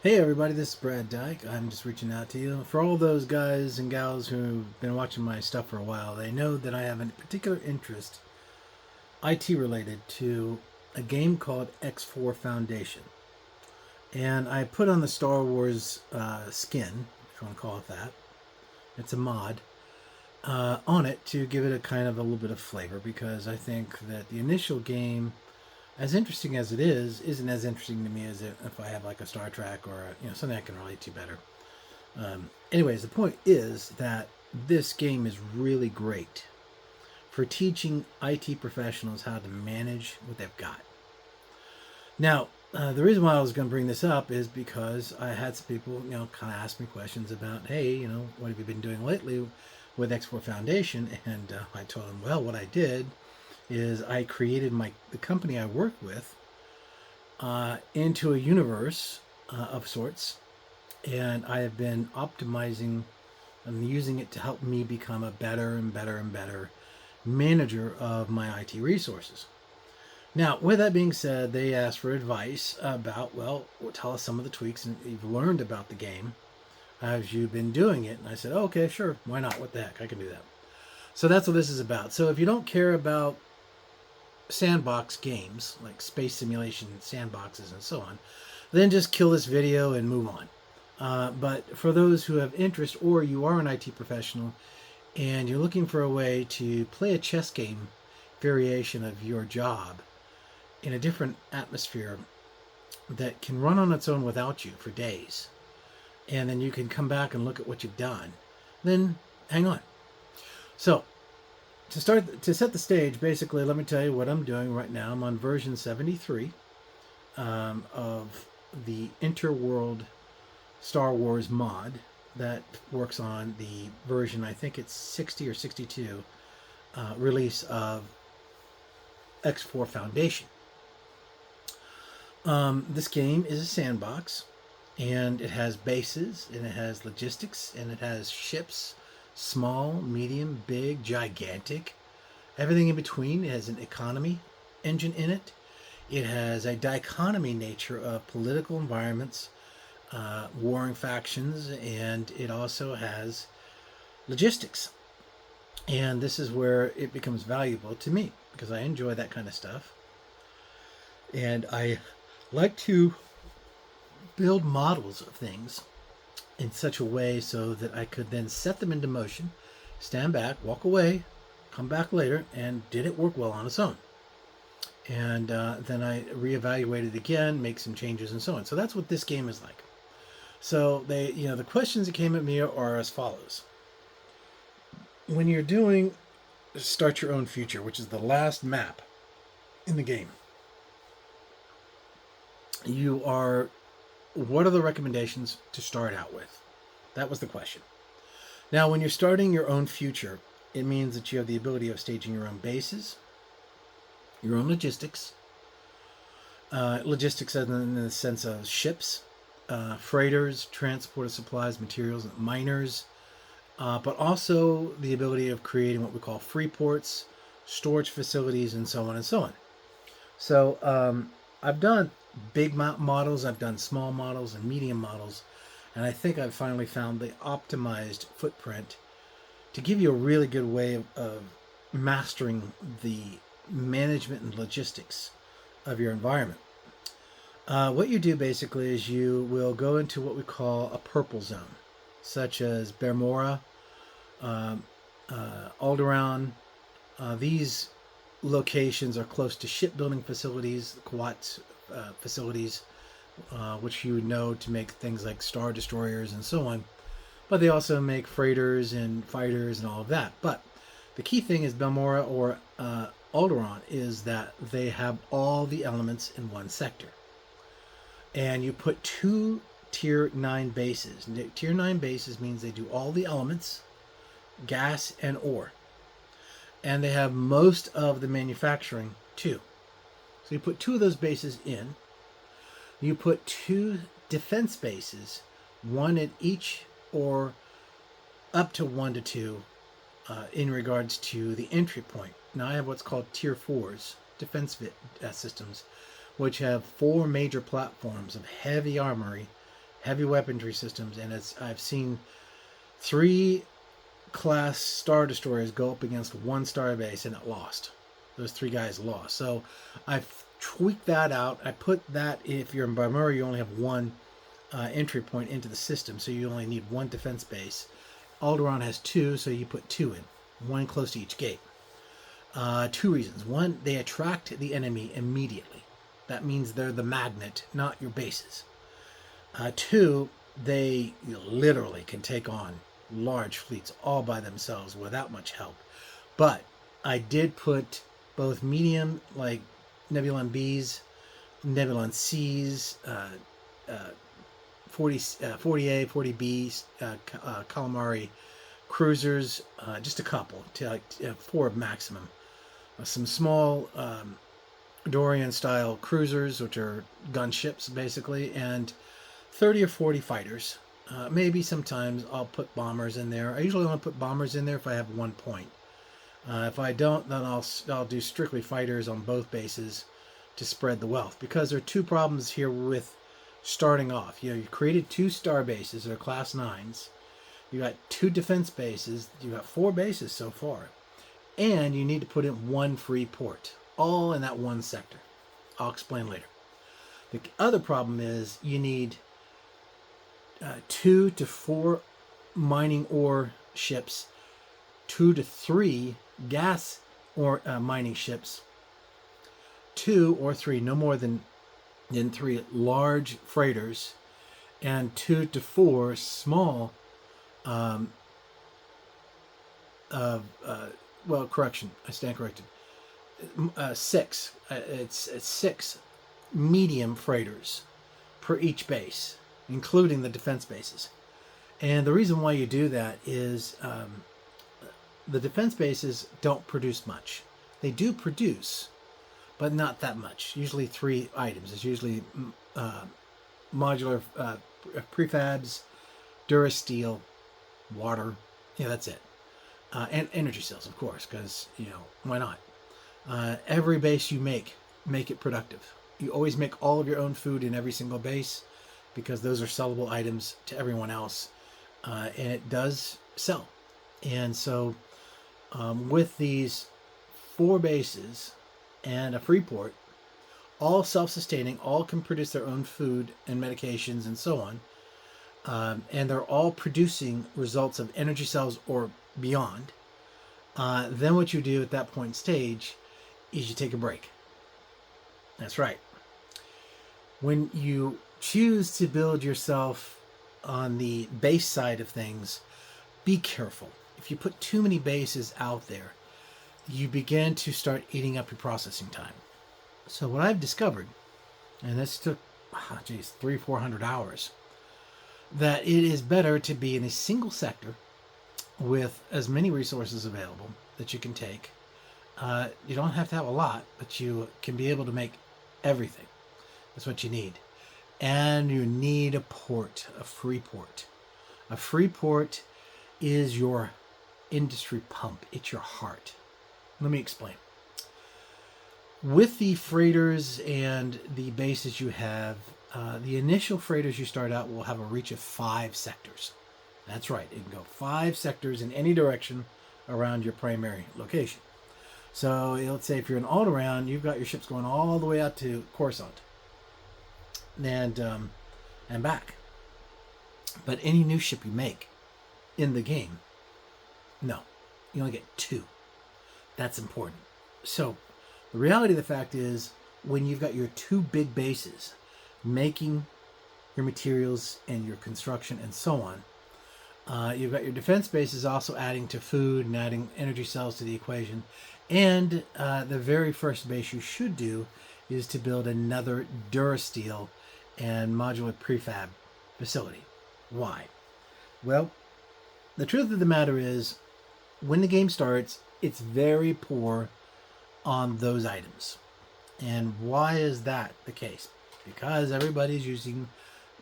Hey everybody, this is Brad Dyke. I'm just reaching out to you. For all those guys and gals who've been watching my stuff for a while, they know that I have a particular interest, IT related, to a game called X4 Foundation. And I put on the Star Wars skin, if you want to call it that. It's a mod on it to give it a kind of a little bit of flavor because I think that the initial game, as interesting as it is, isn't as interesting to me as if I have like a Star Trek or something I can relate to better. Anyways, the point is that this game is really great for teaching IT professionals how to manage what they've got. Now, the reason why I was going to bring this up is because I had some people, kind of ask me questions about, hey, what have you been doing lately with X4 Foundation? And I told them, well, what I did is I created the company I work with into a universe of sorts, and I have been optimizing and using it to help me become a better and better and better manager of my IT resources. Now, with that being said, they asked for advice about, well, tell us some of the tweaks that you've learned about the game as you've been doing it. And I said, oh, okay, sure, why not? What the heck, I can do that. So that's what this is about. So if you don't care about sandbox games like space simulation sandboxes and so on, then just kill this video and move on. But for those who have interest, or you are an IT professional and you're looking for a way to play a chess game variation of your job in a different atmosphere that can run on its own without you for days, and then you can come back and look at what you've done, then hang on. So to set the stage, basically, let me tell you what I'm doing right now. I'm on version 73 of the Interworld Star Wars mod that works on the version, I think it's 60 or 62 release of X4 Foundation. This game is a sandbox, and it has bases, and it has logistics, and it has ships, small, medium, big, gigantic, everything in between. It has an economy engine in it. It has a dichotomy nature of political environments, warring factions, and it also has logistics. And this is where it becomes valuable to me because I enjoy that kind of stuff. And I like to build models of things in such a way so that I could then set them into motion, stand back, walk away, come back later, and did it work well on its own? And then I reevaluate it again, make some changes, and so on. So that's what this game is like. So the questions that came at me are as follows. When you're doing Start Your Own Future, which is the last map in the game, what are the recommendations to start out with? That was the question. Now, when you're starting your own future, it means that you have the ability of staging your own bases, your own logistics. Logistics in the sense of ships, freighters, transport of supplies, materials, miners, but also the ability of creating what we call free ports, storage facilities, and so on and so on. So I've done big models, I've done small models and medium models, and I think I've finally found the optimized footprint to give you a really good way of mastering the management and logistics of your environment. What you do basically is you will go into what we call a purple zone, such as Bermora, Alderaan. These locations are close to shipbuilding facilities, Quat facilities, which you would know to make things like Star Destroyers and so on. But they also make freighters and fighters and all of that. But the key thing is Bermora or Alderaan is that they have all the elements in one sector. And you put 2 Tier 9 bases. Tier 9 bases means they do all the elements, gas and ore. And they have most of the manufacturing too. So you put 2 of those bases in. You put 2 defense bases, 1 at each or up to 1 to 2 in regards to the entry point. Now I have what's called Tier 4s, defense systems, which have 4 major platforms of heavy armory, heavy weaponry systems, and I've seen 3 class Star Destroyers go up against 1 star base, and it lost. Those 3 guys lost. So I've tweaked that out. I put that, if you're in Bimura, you only have 1 entry point into the system, so you only need 1 defense base. Alderaan has 2, so you put 2 in, 1 close to each gate. 2 reasons. 1, they attract the enemy immediately. That means they're the magnet, not your bases. 2, they literally can take on large fleets all by themselves without much help. But I did put both medium, like Nebulon Bs, Nebulon Cs, 40A, 40B, calamari cruisers, just a couple, to like 4 maximum. Some small Dorian-style cruisers, which are gunships, basically, and 30 or 40 fighters. Maybe sometimes I'll put bombers in there. I usually only put bombers in there if I have 1 point. If I don't, then I'll do strictly fighters on both bases to spread the wealth. Because there are 2 problems here with starting off. You created 2 star bases, they're class 9s. You got 2 defense bases. You got 4 bases so far. And you need to put in 1 free port, all in that 1 sector. I'll explain later. The other problem is you need 2 to 4 mining ore ships, 2 to 3 gas or mining ships, 2 or 3, no more than 3 large freighters, and 2 to 4 small well, correction, I stand corrected. 6. It's 6 medium freighters per each base, including the defense bases. And the reason why you do that is the defense bases don't produce much. They do produce, but not that much. Usually 3 items. It's usually modular prefabs, Durasteel, water. Yeah, that's it. And energy cells, of course, because, why not? Every base you make it productive. You always make all of your own food in every single base, because those are sellable items to everyone else, and it does sell. And so with these 4 bases and a free port, all self-sustaining, all can produce their own food and medications and so on, and they're all producing results of energy cells or beyond, then what you do at that point stage is you take a break. That's right. When you choose to build yourself on the base side of things, be careful. If you put too many bases out there, you begin to start eating up your processing time. So what I've discovered, and this took 300-400 hours, that it is better to be in a single sector with as many resources available that you can take. You don't have to have a lot, but you can be able to make everything. That's what you need. And you need a port, a free port. A free port is your industry pump. It's your heart. Let me explain. With the freighters and the bases you have, the initial freighters you start out will have a reach of 5 sectors. That's right. It can go 5 sectors in any direction around your primary location. So let's say if you're in Alderaan, you've got your ships going all the way out to Coruscant and back. But any new ship you make in the game, no, you only get 2. That's important. So the reality of the fact is, when you've got your 2 big bases making your materials and your construction and so on, you've got your defense bases also adding to food and adding energy cells to the equation. And the very first base you should do is to build another Durasteel and modular prefab facility. Why? Well, the truth of the matter is, when the game starts, it's very poor on those items. And why is that the case? Because everybody's using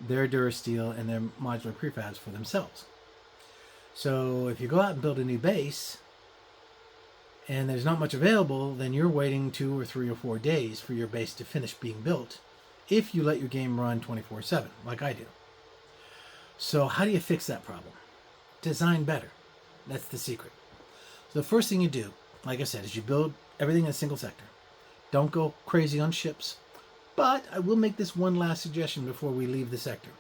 their Durasteel and their modular prefabs for themselves. So if you go out and build a new base and there's not much available, then you're waiting 2 or 3 or 4 days for your base to finish being built, if you let your game run 24/7, like I do. So how do you fix that problem? Design better. That's the secret. So the first thing you do, like I said, is you build everything in a single sector. Don't go crazy on ships. But I will make this one last suggestion before we leave the sector.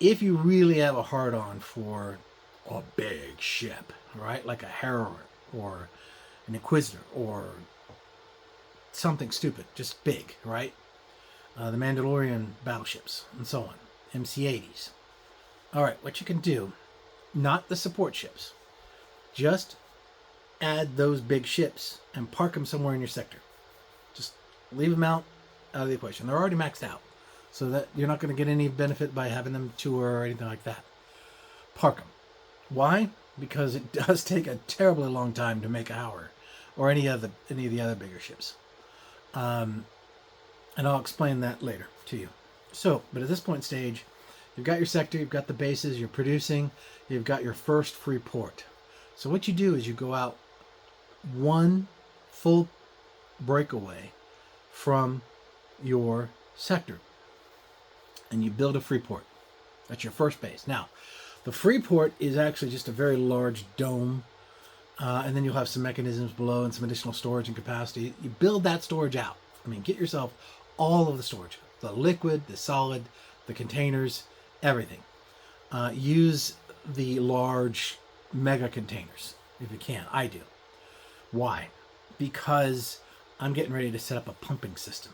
If you really have a hard-on for a big ship, right, like a Harrower or an Inquisitor or something stupid, just big, right? The Mandalorian battleships and so on, MC-80s. All right, what you can do, not the support ships, just add those big ships and park them somewhere in your sector. Just leave them out of the equation. They're already maxed out, so that you're not going to get any benefit by having them tour or anything like that. Park them. Why? Because it does take a terribly long time to make a Howler or any of the other bigger ships. And I'll explain that later to you. So, but at this point stage, you've got your sector, you've got the bases, you're producing, you've got your first free port. So what you do is you go out one full breakaway from your sector and you build a free port. That's your first base. Now, the free port is actually just a very large dome, and then you'll have some mechanisms below and some additional storage and capacity. You build that storage out. I mean, get yourself all of the storage, the liquid, the solid, the containers, everything. Use the large mega containers if you can. I do. Why? Because I'm getting ready to set up a pumping system.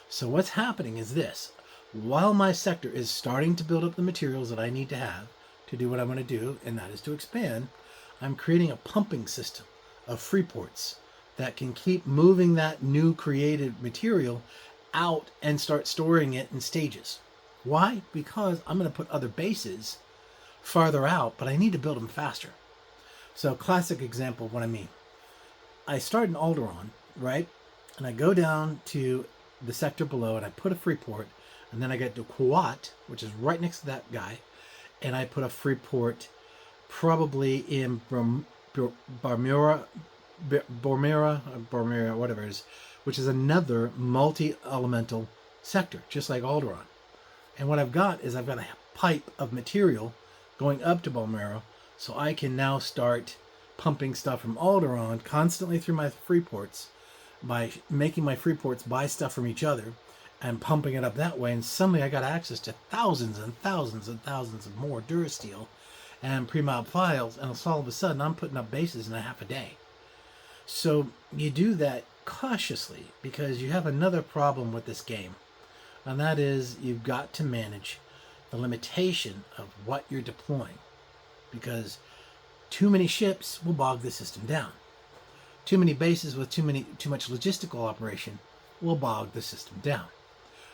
So what's happening is this. While my sector is starting to build up the materials that I need to have to do what I'm going to do, and that is to expand, I'm creating a pumping system of free ports that can keep moving that new created material out and start storing it in stages. Why? Because I'm going to put other bases farther out, but I need to build them faster. So classic example of what I mean. I start in Alderaan, right? And I go down to the sector below and I put a free port, and then I get to Kuwait, which is right next to that guy, and I put a free port probably in Bormira, whatever it is, which is another multi-elemental sector, just like Alderaan. And what I've got is I've got a pipe of material going up to Bormira, so I can now start pumping stuff from Alderaan constantly through my free ports by making my free ports buy stuff from each other and pumping it up that way. And suddenly I got access to thousands and thousands and thousands of more Durasteel and pre-mob files, and all of a sudden I'm putting up bases in a half a day. So you do that cautiously because you have another problem with this game, and that is you've got to manage the limitation of what you're deploying, because too many ships will bog the system down. Too many bases with too much logistical operation will bog the system down.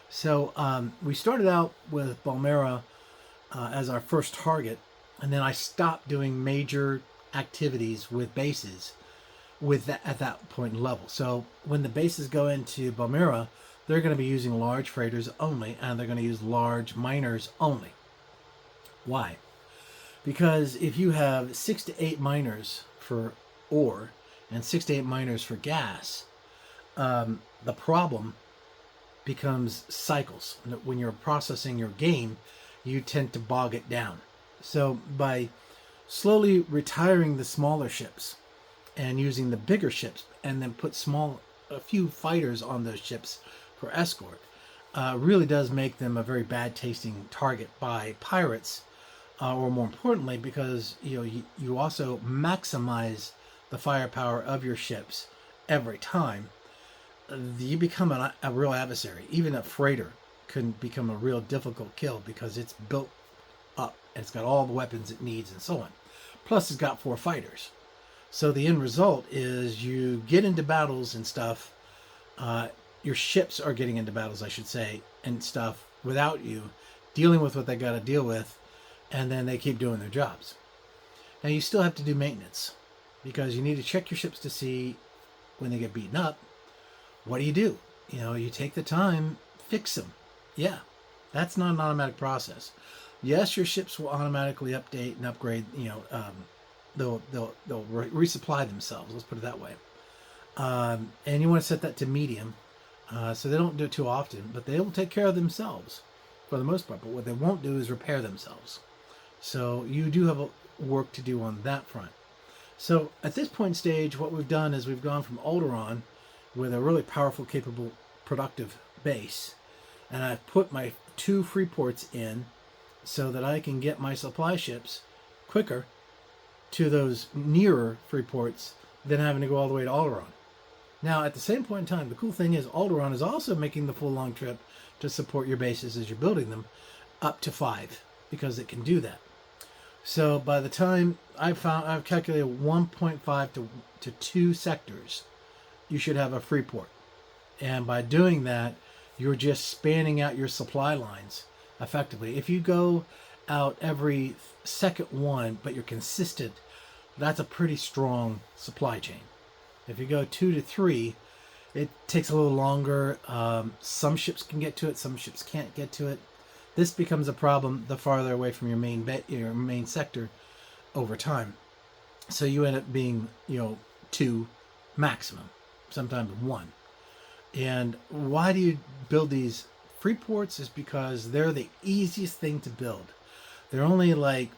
So we started out with Balmera as our first target, and then I stopped doing major activities with bases at that point in level. So when the bases go into Balmera, they're going to be using large freighters only, and they're going to use large miners only. Why? Because if you have 6 to 8 miners for ore and 6 to 8 miners for gas, the problem becomes cycles. When you're processing your game, you tend to bog it down. So by slowly retiring the smaller ships and using the bigger ships, and then put a few fighters on those ships for escort, really does make them a very bad tasting target by pirates, or more importantly, because you also maximize the firepower of your ships every time. You become a real adversary. Even a freighter can become a real difficult kill because it's built up and it's got all the weapons it needs and so on. Plus it's got 4 fighters. So the end result is you get into battles and stuff. Your ships are getting into battles, I should say, and stuff without you, dealing with what they got to deal with, and then they keep doing their jobs. Now you still have to do maintenance because you need to check your ships to see when they get beaten up. What do? You take the time, fix them. Yeah, that's not an automatic process. Yes, your ships will automatically update and upgrade. They'll resupply themselves. Let's put it that way. And you want to set that to medium, so they don't do it too often, but they will take care of themselves. for the most part. But what they won't do is repair themselves. So you do have work to do on that front. So at this point stage, what we've done is we've gone from Alderaan with a really powerful, capable, productive base, and I've put my 2 free ports in so that I can get my supply ships quicker to those nearer free ports than having to go all the way to Alderaan. Now, at the same point in time, the cool thing is Alderaan is also making the full long trip to support your bases as you're building them up to 5, because it can do that. So by the time I've calculated 1.5 to 2 sectors, you should have a free port. And by doing that, you're just spanning out your supply lines effectively. If you go out every second one, but you're consistent, that's a pretty strong supply chain. If you go 2 to 3, it takes a little longer. Some ships can get to it, some ships can't get to it. This becomes a problem the farther away from your main sector over time. So you end up being, 2 maximum, sometimes 1. And why do you build these free ports? Is because they're the easiest thing to build. They're only like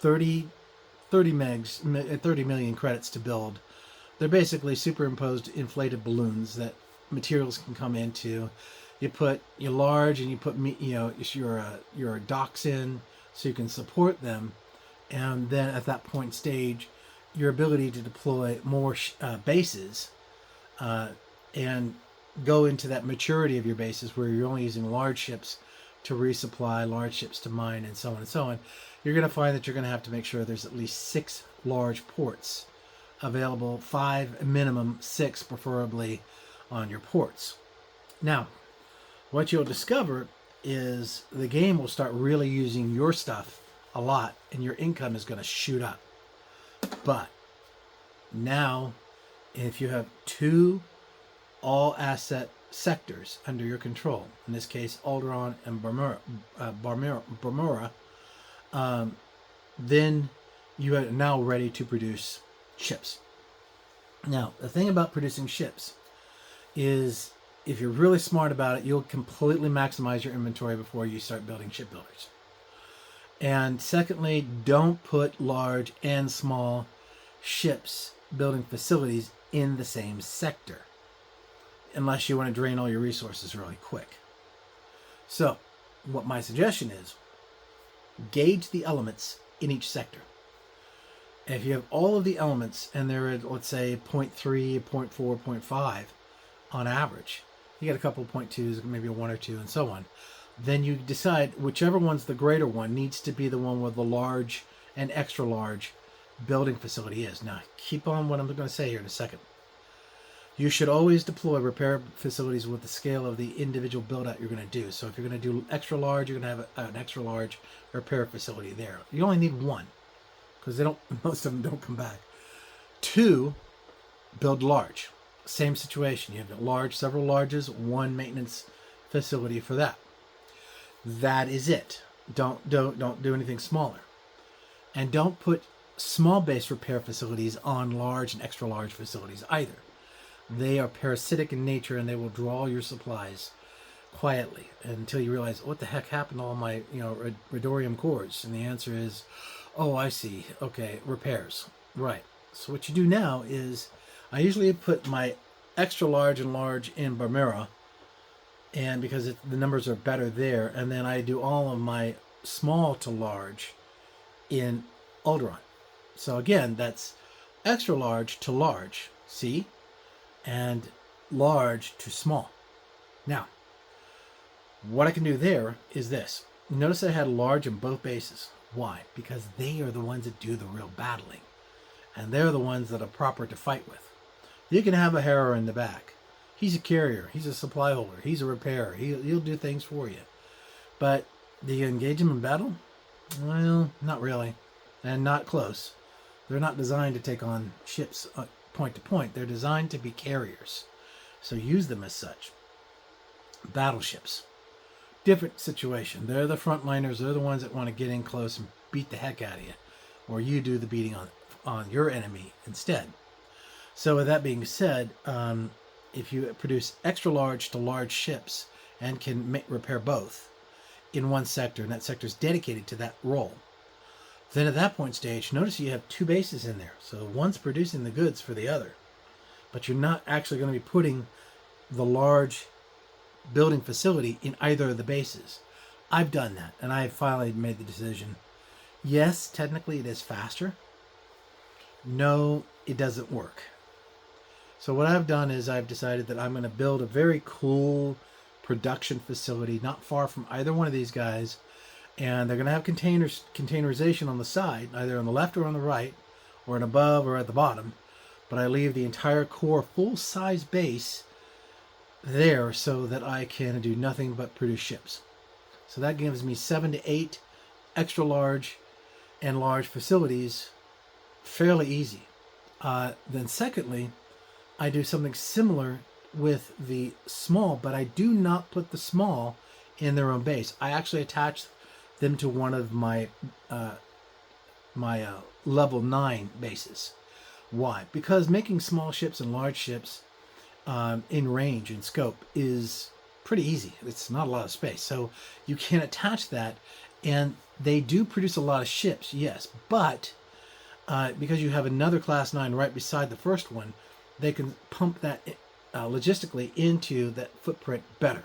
30 million credits to build. They're basically superimposed inflated balloons that materials can come into. You put your large and you put your docks in so you can support them, and then at that point stage, your ability to deploy more bases and go into that maturity of your bases where you're only using large ships to resupply, large ships to mine, and so on and so on. You're going to find that you're going to have to make sure there's at least 6 large ports available, 5 minimum, 6 preferably on your ports. Now, what you'll discover is the game will start really using your stuff a lot, and your income is going to shoot up. But now, if you have 2 all-asset sectors under your control, in this case Alderaan and Barmera, then you are now ready to produce ships. Now, the thing about producing ships is, if you're really smart about it, you'll completely maximize your inventory before you start building shipbuilders. And secondly, don't put large and small ships building facilities in the same sector, unless you want to drain all your resources really quick. So, what my suggestion is, gauge the elements in each sector. If you have all of the elements and they're at, let's say, 0.3, 0.4, 0.5 on average, you get a couple of 0.2s, maybe a 1 or 2, and so on, then you decide whichever one's the greater one needs to be the one where the large and extra large building facility is. Now, keep on what I'm going to say here in a second. You should always deploy repair facilities with the scale of the individual build out you're going to do. So if you're going to do extra large, you're going to have an extra large repair facility there. You only need 1, because most of them don't come back. 2, build large. Same situation. You have several larges, 1 maintenance facility for that. That is it. Don't do anything smaller. And don't put small base repair facilities on large and extra large facilities either. They are parasitic in nature, and they will draw your supplies quietly until you realize, what the heck happened to all my radiorium cores? And the answer is, oh, I see. Okay, repairs. Right. So what you do now is, I usually put my extra large and large in Barmera, and because the numbers are better there, and then I do all of my small to large in Alderaan. So again, that's extra large to large, see? And large to small. Now, what I can do there is this. Notice I had large in both bases. Why? Because they are the ones that do the real battling. And they're the ones that are proper to fight with. You can have a harrower in the back. He's a carrier. He's a supply holder. He's a repairer. He'll do things for you. But do you engage him in battle? Well, not really. And not close. They're not designed to take on ships point to point. They're designed to be carriers. So use them as such. Battleships. Different situation. They're the frontliners. They're the ones that want to get in close and beat the heck out of you. Or you do the beating on your enemy instead. So with that being said, if you produce extra large to large ships and can repair both, in one sector, and that sector is dedicated to that role. Then at that point stage, notice you have two bases in there. So one's producing the goods for the other, but you're not actually going to be putting the large building facility in either of the bases. I've done that, and I finally made the decision. Yes, technically it is faster. No, it doesn't work. So what I've done is I've decided that I'm going to build a very cool production facility not far from either one of these guys, and they're going to have containerization on the side, either on the left or on the right, or an above or at the bottom. But I leave the entire core full-size base there so that I can do nothing but produce ships. So that gives me 7 to 8 extra large and large facilities fairly easy. Then secondly, I do something similar with the small, but I do not put the small in their own base. I actually attach them to one of my level 9 bases. Why? Because making small ships and large ships in range and scope is pretty easy. It's not a lot of space, so you can attach that, and they do produce a lot of ships, yes, but because you have another class 9 right beside the first one, they can pump that logistically into that footprint better.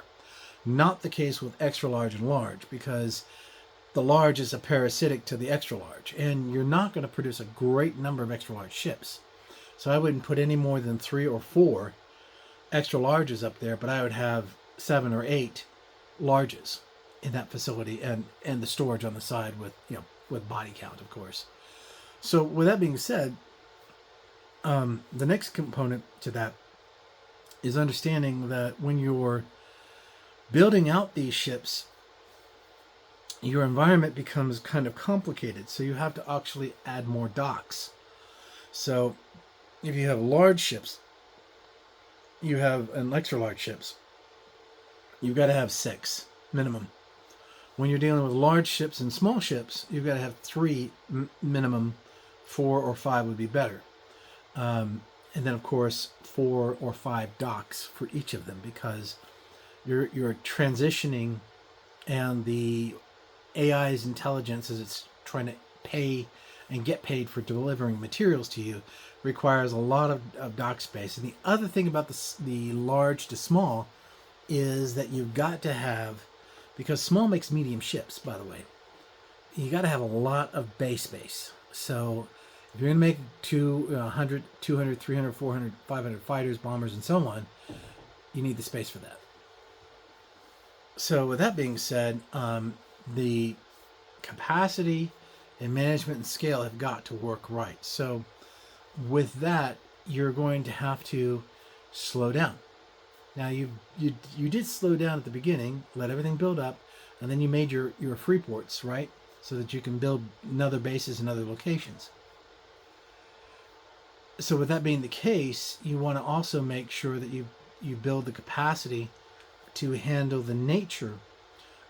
Not the case with extra large and large, because the large is a parasitic to the extra large, and you're not going to produce a great number of extra large ships. So I wouldn't put any more than 3 or 4 extra larges up there, but I would have 7 or 8 larges in that facility, and the storage on the side with body count, of course. So with that being said, the next component to that is understanding that when you're building out these ships, your environment becomes kind of complicated. So you have to actually add more docks. So if you have large ships, you have an extra large ships, you've got to have 6 minimum. When you're dealing with large ships and small ships, you've got to have 3 minimum. 4 or 5 would be better. And then, of course, 4 or 5 docks for each of them, because you're transitioning, and the AI's intelligence, as it's trying to pay and get paid for delivering materials to you, requires a lot of dock space. And the other thing about the large to small is that you've got to have, because small makes medium ships, by the way, you got to have a lot of base space. So if you're going to make 100, 200, 300, 400, 500 fighters, bombers, and so on, you need the space for that. So with that being said, the capacity and management and scale have got to work right. So with that, you're going to have to slow down. Now you did slow down at the beginning, let everything build up, and then you made your free ports, right? So that you can build another bases in other locations. So with that being the case, you want to also make sure that you build the capacity to handle the nature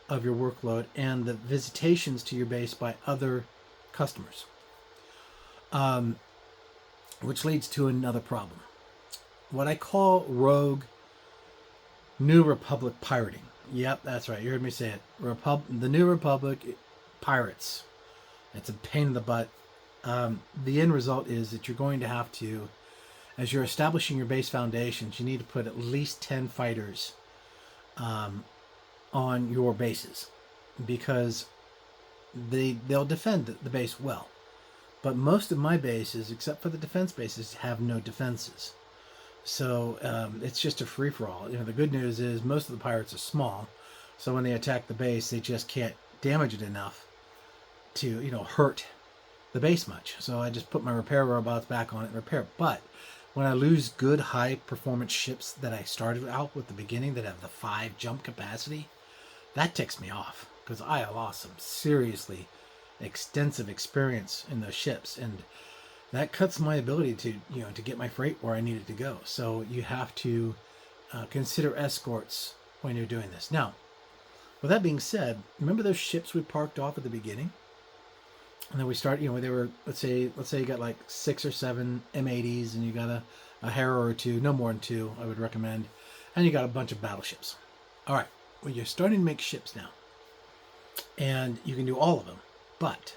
of your workload and the visitations to your base by other customers. Which leads to another problem. What I call rogue New Republic pirating. Yep, that's right. You heard me say it. The New Republic pirates. It's a pain in the butt. The end result is that you're going to have to, as you're establishing your base foundations, you need to put at least 10 fighters on your bases, because they'll defend the base well. But most of my bases, except for the defense bases, have no defenses. So it's just a free-for-all. The good news is most of the pirates are small, so when they attack the base, they just can't damage it enough to hurt the base much. So I just put my repair robots back on it and repair. But when I lose good high-performance ships that I started out with at the beginning that have the 5 jump capacity, that ticks me off, because I lost some seriously extensive experience in those ships, and that cuts my ability to get my freight where I need it to go. So you have to consider escorts when you're doing this. Now, with that being said, remember those ships we parked off at the beginning, and then we start. They were, let's say you got like 6 or 7 M80s, and you got a Harrow or 2, no more than 2, I would recommend, and you got a bunch of battleships. All right, well, you're starting to make ships now. And you can do all of them, but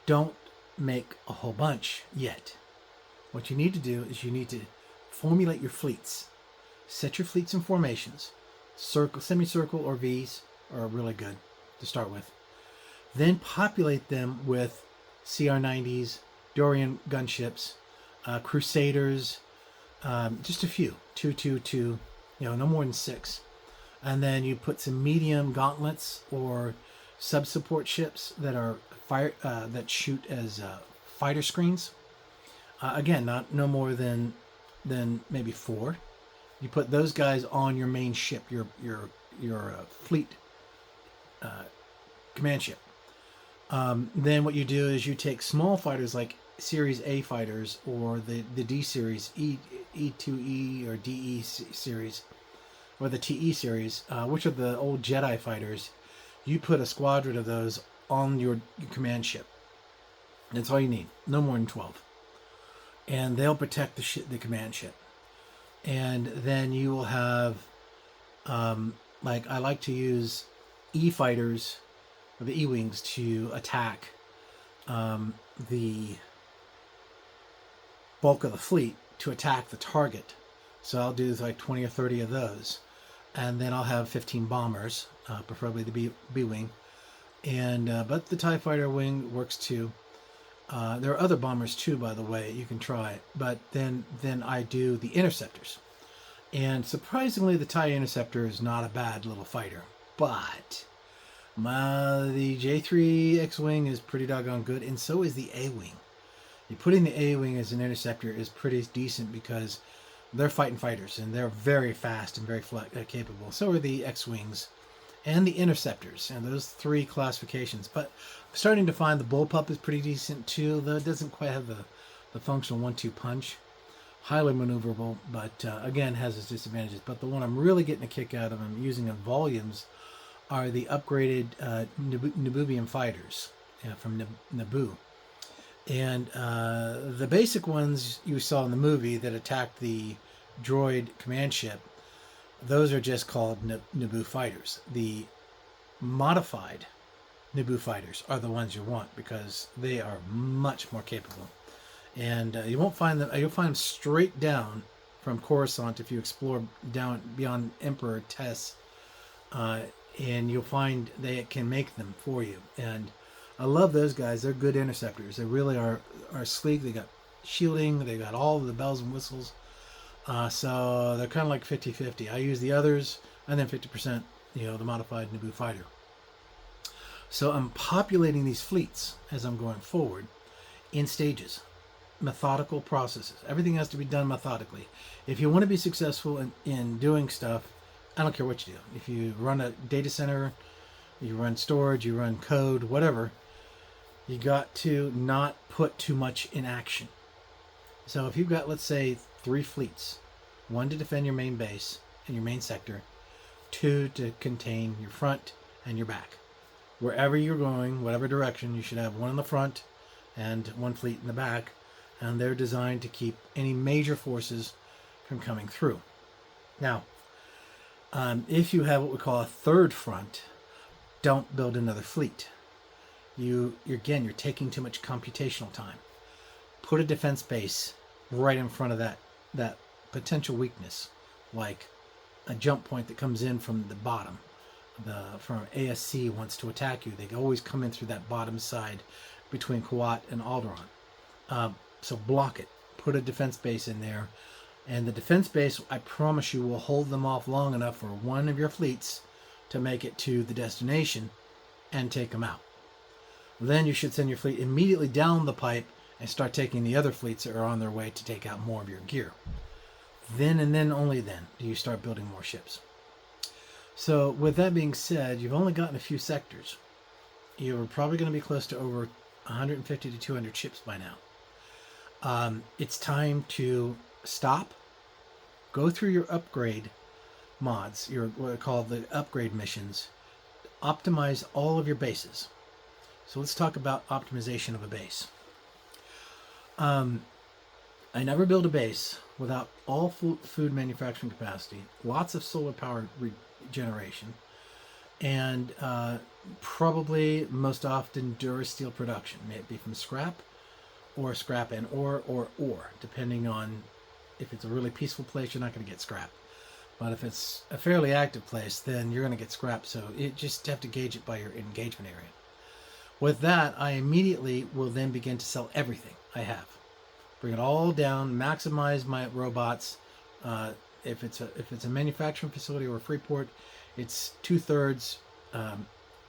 don't make a whole bunch yet. What you need to do is you need to formulate your fleets. Set your fleets in formations. Circle, semicircle, or V's are really good to start with. Then populate them with CR-90s, Dorian gunships, Crusaders, just a few, two, no more than 6. And then you put some medium gauntlets or sub-support ships that are that shoot as fighter screens. Again, no more than maybe 4. You put those guys on your main ship, your fleet command ship. Then what you do is you take small fighters like Series A fighters or the D series, E2E or DE series, or the TE series, which are the old Jedi fighters. You put a squadron of those on your command ship. That's all you need. No more than 12. And they'll protect the command ship. And then you will have, like I like to use E fighters, or the E-wings, to attack the bulk of the fleet, to attack the target. So I'll do like 20 or 30 of those. And then I'll have 15 bombers, preferably the B-wing. And but the TIE fighter wing works too. There are other bombers too, by the way, you can try. But then I do the interceptors. And surprisingly, the TIE interceptor is not a bad little fighter. But the J3 X-wing is pretty doggone good, and so is the A-wing. You putting the A-wing as an interceptor is pretty decent because they're fighting fighters, and they're very fast and very capable. So are the X-wings and the interceptors, and those 3 classifications. But I'm starting to find the bullpup is pretty decent too, though it doesn't quite have the functional 1-2 punch. Highly maneuverable, but again has its disadvantages. But the one I'm really getting a kick out of, I'm using in volumes, are the upgraded Nabooian fighters from Naboo. And the basic ones you saw in the movie that attacked the droid command ship, those are just called Naboo fighters. The modified Naboo fighters are the ones you want because they are much more capable. And you won't find them. You'll find them straight down from Coruscant if you explore down beyond Emperor Tess, and you'll find they can make them for you. And I love those guys. They're good interceptors. They really are sleek. They got shielding. They got all of the bells and whistles. So they're kind of like 50-50. I use the others, and then 50%, the modified Naboo fighter. So I'm populating these fleets as I'm going forward in stages. Methodical processes. Everything has to be done methodically. If you want to be successful in doing stuff, I don't care what you do. If you run a data center, you run storage, you run code, whatever, you got to not put too much in action. So if you've got, let's say, 3 fleets, 1 to defend your main base and your main sector, 2 to contain your front and your back. Wherever you're going, whatever direction, you should have 1 in the front and 1 fleet in the back. And they're designed to keep any major forces from coming through. Now, if you have what we call a third front, don't build another fleet. You're taking too much computational time. Put a defense base right in front of that potential weakness, like a jump point that comes in from the bottom. From ASC wants to attack you. They always come in through that bottom side between Kuat and Alderaan. So block it. Put a defense base in there. And the defense base, I promise you, will hold them off long enough for one of your fleets to make it to the destination and take them out. Then you should send your fleet immediately down the pipe and start taking the other fleets that are on their way to take out more of your gear. Then and then only then do you start building more ships. So with that being said, you've only gotten a few sectors. You're probably going to be close to over 150 to 200 ships by now. It's time to stop, go through your upgrade mods, your what I call the upgrade missions, optimize all of your bases. So let's talk about optimization of a base. I never build a base without all food manufacturing capacity, lots of solar power regeneration, and Probably most often Durasteel production. May it be from scrap and ore, depending on if it's a really peaceful place, you're not going to get scrap. But if it's a fairly active place, then you're going to get scrap. So you just have to gauge it by your engagement area. With that, I immediately will then begin to sell everything I have. Bring it all down, maximize my robots. If it's a manufacturing facility or a free port, it's 2/3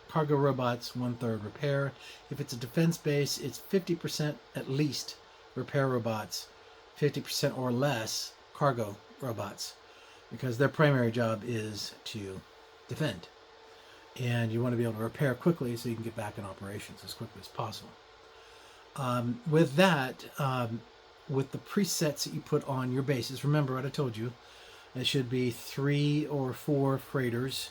cargo robots, 1/3 repair. If it's a defense base, it's 50% at least repair robots, 50% or less cargo robots, because their primary job is to defend. And you want to be able to repair quickly so you can get back in operations as quickly as possible. With that, with the presets that you put on your bases, remember what I told you, it should be 3 or 4 freighters,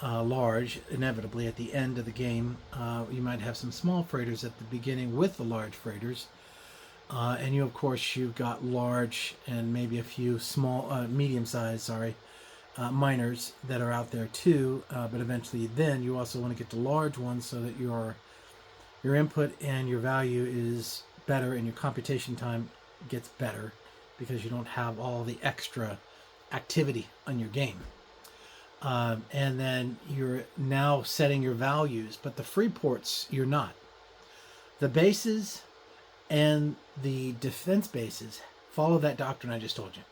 large, inevitably at the end of the game. You might have some small freighters at the beginning with the large freighters. And you, of course, you've got large and maybe a few small, medium-sized, miners that are out there too. But eventually then you also want to get the large ones so that your input and your value is better and your computation time gets better because you don't have all the extra activity on your game. And then you're now setting your values, but the free ports, you're not. The bases and the defense bases follow that doctrine I just told you.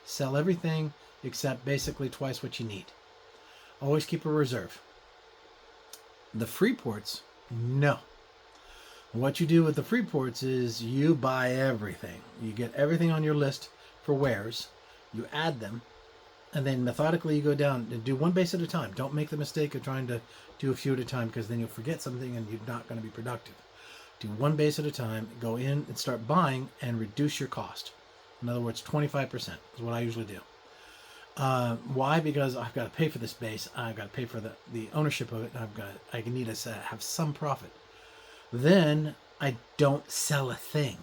Sell everything except basically twice what you need. Always keep a reserve. The free ports, no. What you do with the free ports is you buy everything. You get everything on your list for wares. You add them. And then methodically you go down and do one base at a time. Don't make the mistake of trying to do a few at a time, because then you'll forget something and you're not going to be productive. Do one base at a time. Go in and start buying and reduce your cost. In other words, 25% is what I usually do. Why? Because I've got to pay for this base. I've got to pay for the ownership of it. And I need to have some profit. Then I don't sell a thing.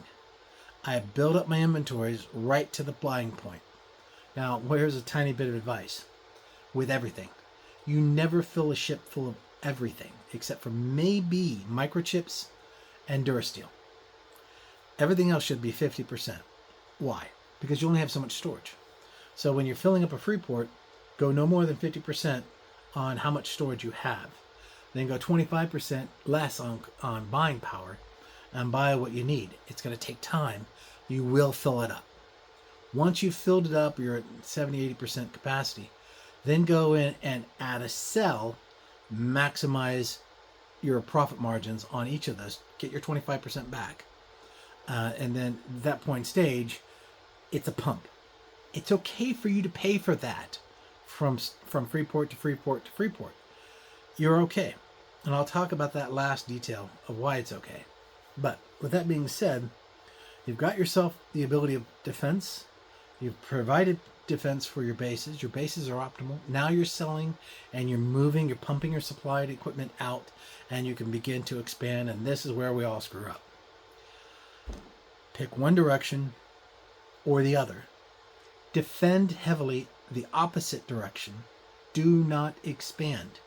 I build up my inventories right to the buying point. Now, here's a tiny bit of advice. With everything, you never fill a ship full of everything, except for maybe microchips and Durasteel. Everything else should be 50%. Why? Because you only have so much storage. So when you're filling up a free port, go no more than 50% on how much storage you have. Then go 25% less on buying power and buy what you need. It's going to take time. You will fill it up. Once you've filled it up, you're at 70-80% capacity. Then go in and add a cell, maximize your profit margins on each of those. Get your 25% back. And then at that point stage, it's a pump. It's okay for you to pay for that from free port to free port to free port. You're okay. And I'll talk about that last detail of why it's okay. But with that being said, you've got yourself the ability of defense. You've provided defense for your bases. Your bases are optimal. Now you're selling and you're moving, you're pumping your supplied equipment out, and you can begin to expand. And this is where we all screw up. Pick one direction or the other. Defend heavily the opposite direction. Do not expand.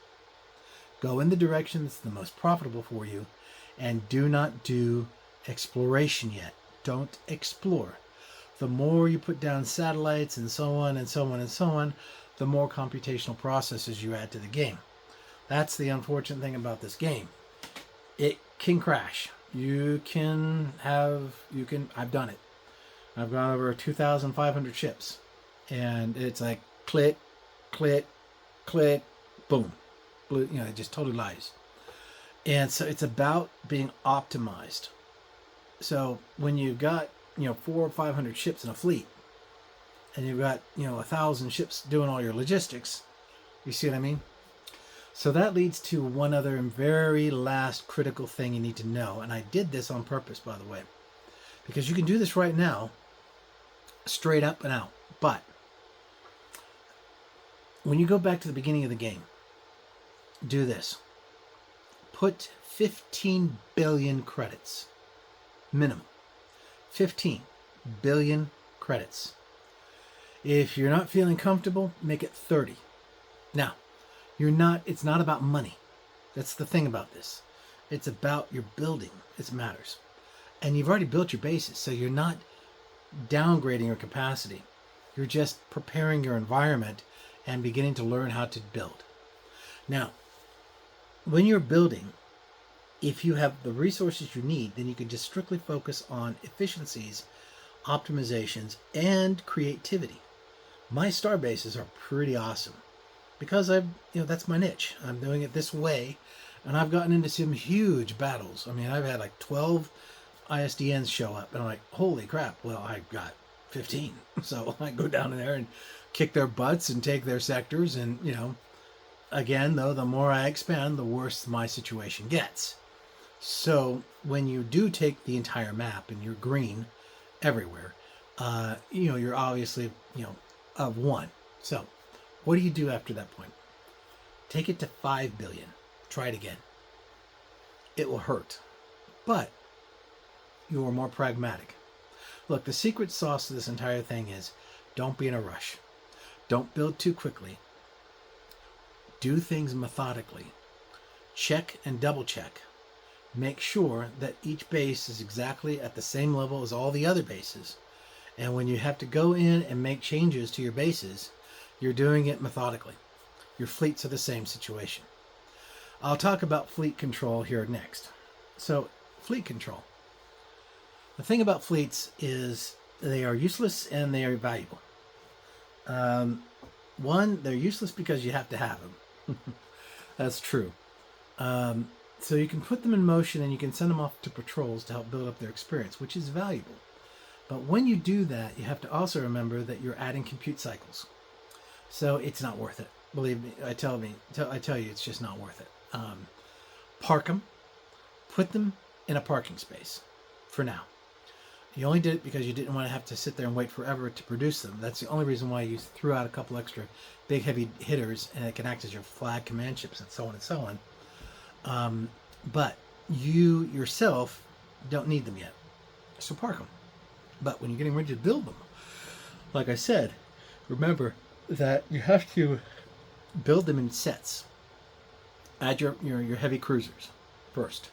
Go in the direction that's the most profitable for you, and do not do exploration yet. Don't explore. The more you put down satellites and so on and so on and so on, the more computational processes you add to the game. That's the unfortunate thing about this game. It can crash. I've done it. I've gone over 2,500 ships, and it's like click, click, click, boom. It just totally lies. And so it's about being optimized. So when you've got 400 or 500 ships in a fleet, and you've got 1,000 ships doing all your logistics, you see what I mean? So that leads to one other and very last critical thing you need to know. And I did this on purpose, by the way, because you can do this right now, straight up and out. But when you go back to the beginning of the game, do this. Put 15 billion credits. Minimum. 15 billion credits. If you're not feeling comfortable, make it 30. Now, it's not about money. That's the thing about this. It's about your building. It matters. And you've already built your bases, so you're not downgrading your capacity. You're just preparing your environment and beginning to learn how to build. Now, when you're building, if you have the resources you need, then you can just strictly focus on efficiencies, optimizations, and creativity. My star bases are pretty awesome because that's my niche. I'm doing it this way, and I've gotten into some huge battles. I mean, I've had like 12 ISDNs show up, and I'm like, holy crap, well, I got 15. So I go down in there and kick their butts and take their sectors, and, again, though, the more I expand, the worse my situation gets. So when you do take the entire map and you're green everywhere, you're obviously, of one. So what do you do after that point? Take it to 5 billion. Try it again. It will hurt, but you are more pragmatic. Look, the secret sauce to this entire thing is don't be in a rush. Don't build too quickly. Do things methodically. Check and double check. Make sure that each base is exactly at the same level as all the other bases. And when you have to go in and make changes to your bases, you're doing it methodically. Your fleets are the same situation. I'll talk about fleet control here next. So, fleet control. The thing about fleets is they are useless and they are valuable. One, they're useless because you have to have them. That's true. So you can put them in motion and you can send them off to patrols to help build up their experience, which is valuable. But when you do that, you have to also remember that you're adding compute cycles. So it's not worth it. Believe me, I tell you, it's just not worth it. Park them, put them in a parking space for now. You only did it because you didn't want to have to sit there and wait forever to produce them. That's the only reason why you threw out a couple extra big heavy hitters, and it can act as your flag command ships and so on and so on. But you yourself don't need them yet. So park them. But when you're getting ready to build them, like I said, remember that you have to build them in sets. Add your heavy cruisers first,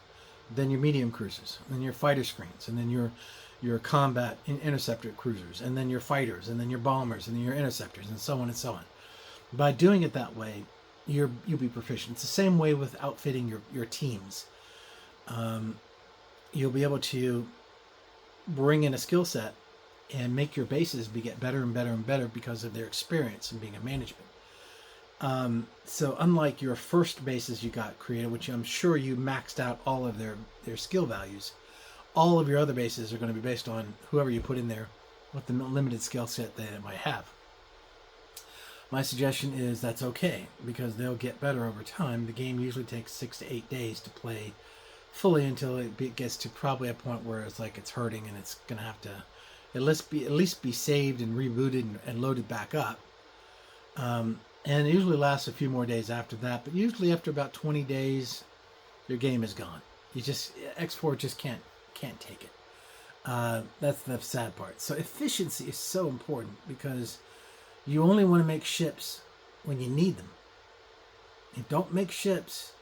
then your medium cruisers, then your fighter screens, and then your combat interceptor cruisers, and then your fighters, and then your bombers, and then your interceptors, and so on and so on. By doing it that way, you'll be proficient. It's the same way with outfitting your teams. You'll be able to bring in a skill set and make your bases get better and better and better because of their experience in being a management. So unlike your first bases you got created, which I'm sure you maxed out all of their skill values, all of your other bases are going to be based on whoever you put in there with the limited skill set they might have. My suggestion is that's okay, because they'll get better over time. The game usually takes 6 to 8 days to play fully until it gets to probably a point where it's like it's hurting and it's going to have to at least be saved and rebooted and loaded back up. And it usually lasts a few more days after that, but usually after about 20 days, your game is gone. X4 just can't take it. That's the sad part. So efficiency is so important because you only want to make ships when you need them. You don't make ships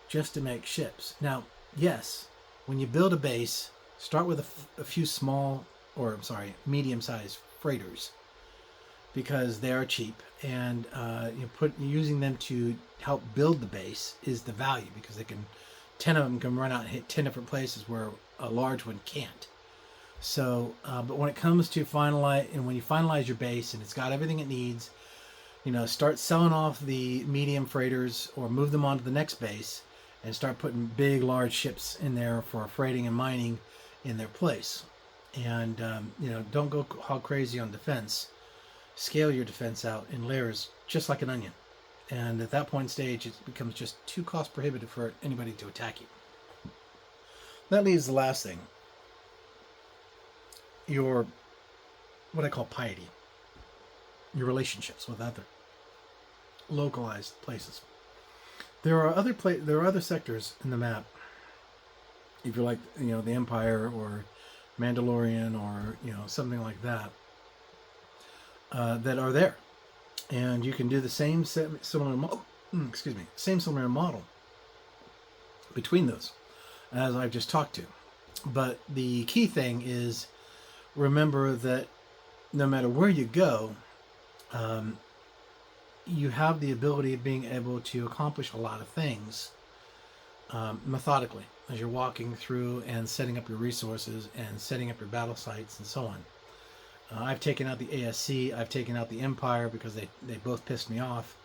just to make ships. Now, yes, when you build a base, start with a few medium-sized freighters, because they are cheap, and using them to help build the base is the value, because 10 of them can run out and hit 10 different places where a large one can't. So, but when it comes to when you finalize your base and it's got everything it needs, start selling off the medium freighters or move them on to the next base and start putting big, large ships in there for freighting and mining in their place. And, don't go hog crazy on defense. Scale your defense out in layers just like an onion. And at that point in stage, it becomes just too cost prohibitive for anybody to attack you. That leaves the last thing. Your, what I call piety. Your relationships with other localized places. There are other sectors in the map. If you're like, the Empire or Mandalorian or, something like that, that are there. And you can do the same similar model. between those, as I've just talked to. But the key thing is remember that no matter where you go, um, you have the ability of being able to accomplish a lot of things methodically as you're walking through and setting up your resources and setting up your battle sites and so on. I've taken out the ASC, I've taken out the Empire because they both pissed me off.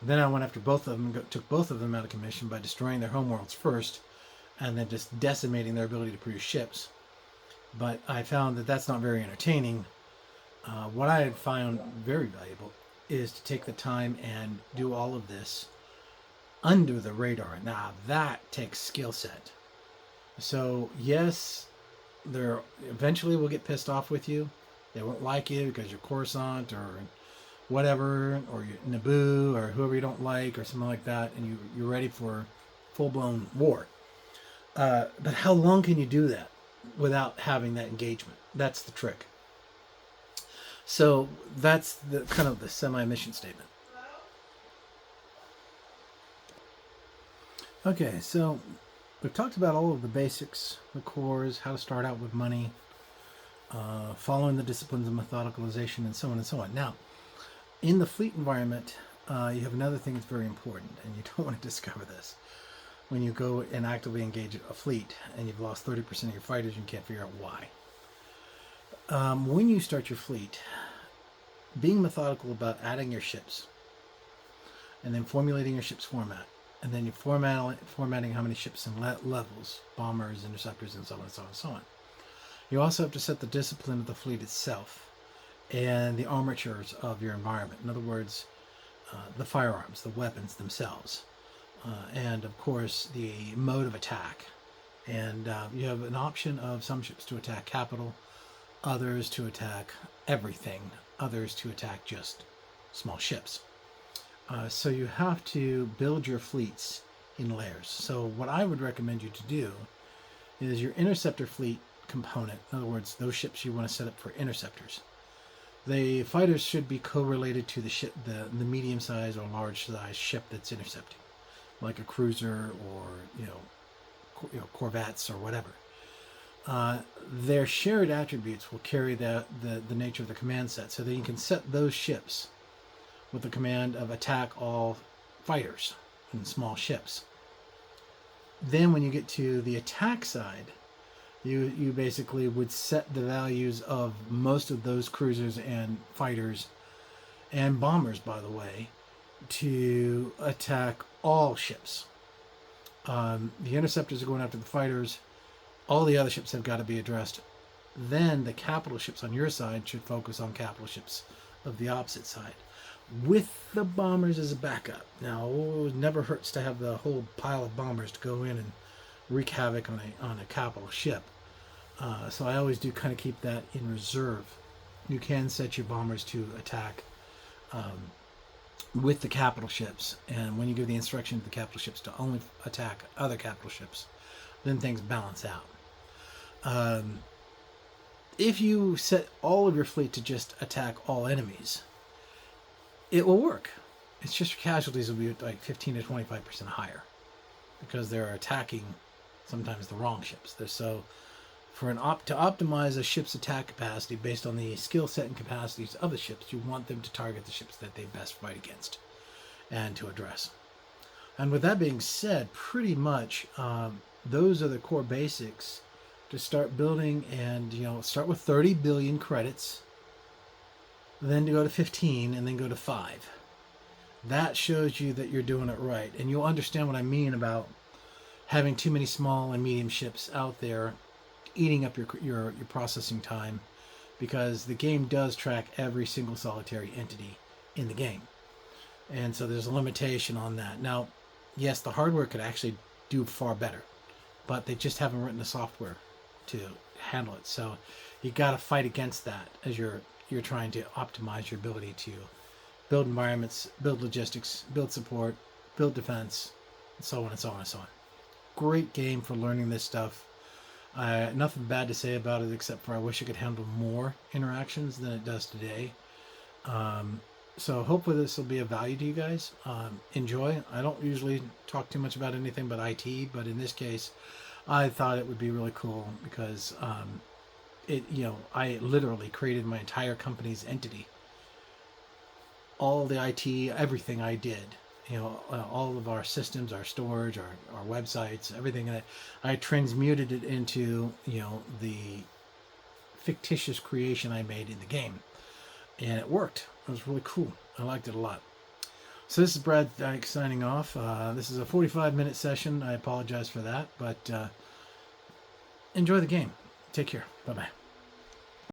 Then I went after both of them, took both of them out of commission by destroying their homeworlds first, and then just decimating their ability to produce ships. But I found that that's not very entertaining. What I had found very valuable is to take the time and do all of this under the radar. Now that takes skill set. So yes, they eventually will get pissed off with you. They won't like you because you're Coruscant or whatever, or you're Naboo or whoever you don't like or something like that, and you're ready for full-blown war. But how long can you do that without having that engagement? That's the trick. So that's the kind of the semi-mission statement. Okay, so we've talked about all of the basics, the cores, how to start out with money, following the disciplines of methodicalization, and so on and so on. Now, in the fleet environment, you have another thing that's very important, and you don't want to discover this. When you go and actively engage a fleet and you've lost 30% of your fighters, you can't figure out why. When you start your fleet, being methodical about adding your ships and then formulating your ship's format, and then you're formatting how many ships and levels, bombers, interceptors, and so on and so on and so on. You also have to set the discipline of the fleet itself and the armatures of your environment. In other words, the firearms, the weapons themselves, and of course the mode of attack. And you have an option of some ships to attack capital, others to attack everything, others to attack just small ships. So you have to build your fleets in layers. So what I would recommend you to do is your interceptor fleet component. In other words, those ships you want to set up for interceptors. The fighters should be correlated to the ship, the medium-sized or large-sized ship that's intercepting, like a cruiser or corvettes or whatever. Their shared attributes will carry the nature of the command set, so that you can set those ships with the command of attack all fighters and small ships. Then when you get to the attack side, you basically would set the values of most of those cruisers and fighters and bombers, by the way, to attack all ships. The interceptors are going after the fighters. All the other ships have got to be addressed. Then the capital ships on your side should focus on capital ships of the opposite side, with the bombers as a backup. Now, it never hurts to have the whole pile of bombers to go in and wreak havoc on a capital ship. So I always do kind of keep that in reserve. You can set your bombers to attack with the capital ships, and when you give the instruction to the capital ships to only attack other capital ships, then things balance out. If you set all of your fleet to just attack all enemies, it will work. It's just your casualties will be like 15 to 25% higher because they're attacking sometimes the wrong ships. So to optimize a ship's attack capacity based on the skill set and capacities of the ships, you want them to target the ships that they best fight against and to address. And with that being said, pretty much those are the core basics to start building. And start with 30 billion credits, then to go to 15, and then go to 5. That shows you that you're doing it right, and you'll understand what I mean about having too many small and medium ships out there eating up your processing time, because the game does track every single solitary entity in the game, and so there's a limitation on that. Now, yes, the hardware could actually do far better, but they just haven't written the software to handle it. So you got to fight against that as you're trying to optimize your ability to build environments, build logistics, build support, build defense, and so on and so on and so on. Great game for learning this stuff. Nothing bad to say about it, except for I wish it could handle more interactions than it does today. So hopefully this will be of value to you guys. Enjoy. I don't usually talk too much about anything but IT, but in this case, I thought it would be really cool because I literally created my entire company's entity. All the IT, everything I did, all of our systems, our storage, our websites, everything that I transmuted it into, the fictitious creation I made in the game. And it worked. It was really cool. I liked it a lot. So this is Brad Dyke signing off. This is a 45-minute session. I apologize for that, but enjoy the game. Take care. Bye-bye.